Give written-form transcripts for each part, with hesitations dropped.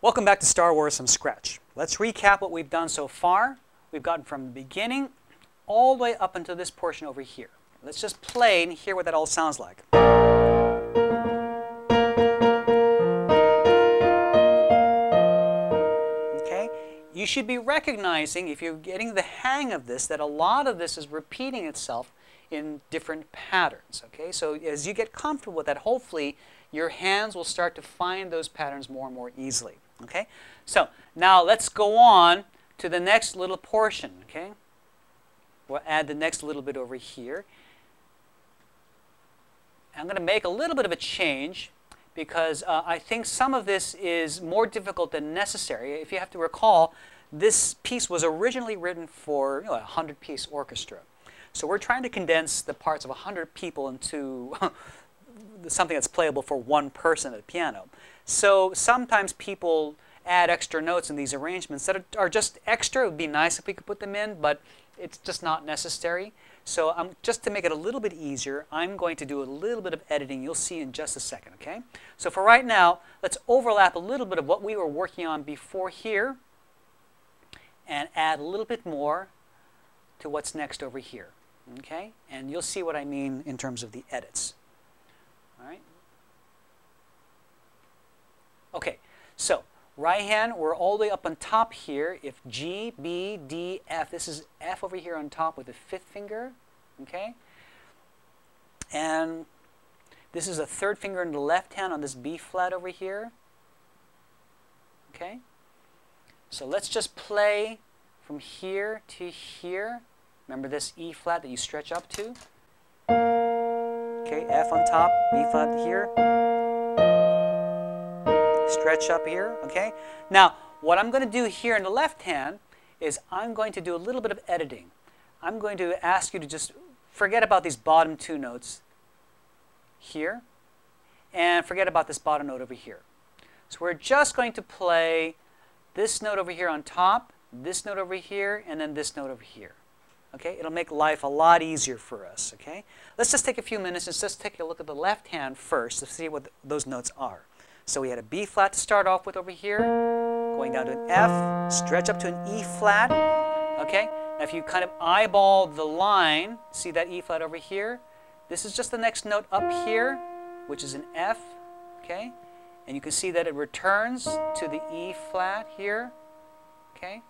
Welcome back to Star Wars from Scratch. Let's recap what we've done so far. We've gotten from the beginning all the way up until this portion over here. Let's just play and hear what that all sounds like. Okay, you should be recognizing, if you're getting the hang of this, that a lot of this is repeating itself in different patterns. Okay, so as you get comfortable with that, hopefully your hands will start to find those patterns more and more easily. Okay, so now let's go on to the next little portion. Okay, we'll add the next little bit over here. I'm going to make a little bit of a change because I think some of this is more difficult than necessary. If you have to recall, this piece was originally written for a 100-piece orchestra. So we're trying to condense the parts of 100 people into something that's playable for one person at the piano. So sometimes people add extra notes in these arrangements that are just extra. It would be nice if we could put them in, but it's just not necessary. So just to make it a little bit easier, I'm going to do a little bit of editing. You'll see in just a second, okay? So for right now, let's overlap a little bit of what we were working on before here and add a little bit more to what's next over here, okay? And you'll see what I mean in terms of the edits. All right. Okay, so right hand, we're all the way up on top here. If G, B, D, F, this is F over here on top with the 5th finger, okay? And this is a 3rd finger in the left hand on this B flat over here, okay? So let's just play from here to here. Remember this E flat that you stretch up to? Okay, F on top, B flat here. Stretch up here, okay? Now, what I'm going to do here in the left hand is I'm going to do a little bit of editing. I'm going to ask you to just forget about these bottom 2 notes here and forget about this bottom note over here. So we're just going to play this note over here on top, this note over here, and then this note over here. Okay, it'll make life a lot easier for us, okay? Let's just take a few minutes and just take a look at the left hand first to see what those notes are. So we had a B flat to start off with over here, going down to an F, stretch up to an E flat, okay? Now if you kind of eyeball the line, see that E flat over here? This is just the next note up here, which is an F, okay? And you can see that it returns to the E flat here, okay?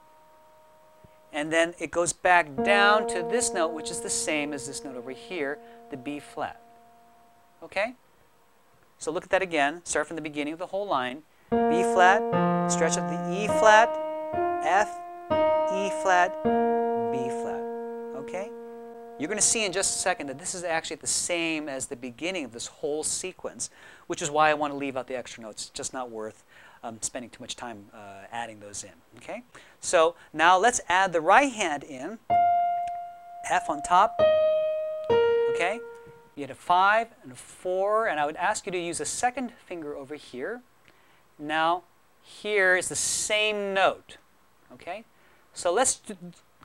And then it goes back down to this note, which is the same as this note over here, the B flat. Okay? So look at that again. Start from the beginning of the whole line. B flat, stretch up the E flat, F, E flat, B flat. Okay? You're going to see in just a second that this is actually the same as the beginning of this whole sequence, which is why I want to leave out the extra notes. It's just not worth spending too much time adding those in. Okay? So now let's add the right hand in. F on top. Okay? You had a 5 and a 4, and I would ask you to use a 2nd finger over here. Now here is the same note. Okay? So let's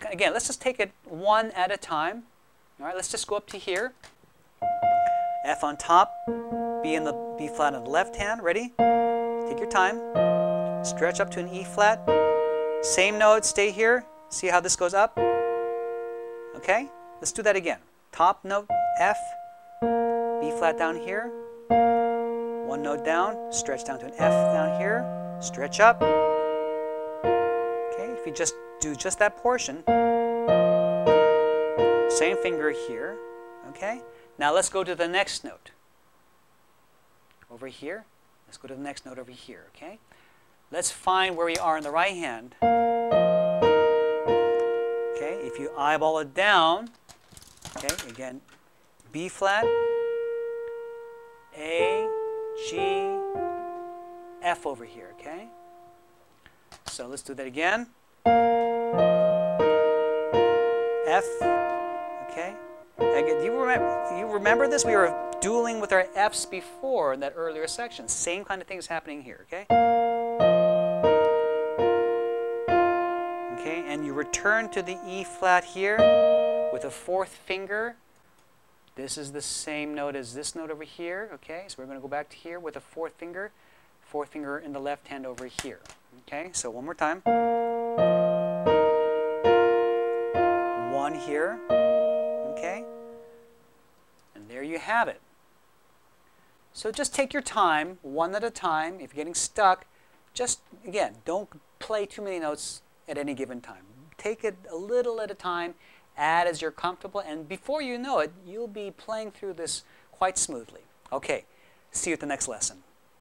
just take it one at a time. All right, let's just go up to here. F on top, B in the B flat on the left hand. Ready? Take your time. Stretch up to an E flat. Same note, stay here. See how this goes up? Okay? Let's do that again. Top note, F, B flat down here. 1 note down, stretch down to an F down here. Stretch up. Okay, if you just do just that portion. Same finger here. Okay? Now let's go to the next note. Over here. Let's go to the next note over here, okay? Let's find where we are in the right hand. Okay, if you eyeball it down, okay, again, B flat, A, G, F over here, okay? So let's do that again. F, okay? Again, do you remember this? We were dueling with our Fs before in that earlier section. Same kind of thing is happening here, okay? Okay, and you return to the E flat here with a 4th finger. This is the same note as this note over here, okay? So we're going to go back to here with a 4th finger in the left hand over here. Okay, so one more time. One here. Okay? And there you have it. So just take your time, one at a time. If you're getting stuck, just, again, don't play too many notes at any given time. Take it a little at a time, add as you're comfortable, and before you know it, you'll be playing through this quite smoothly. Okay, see you at the next lesson.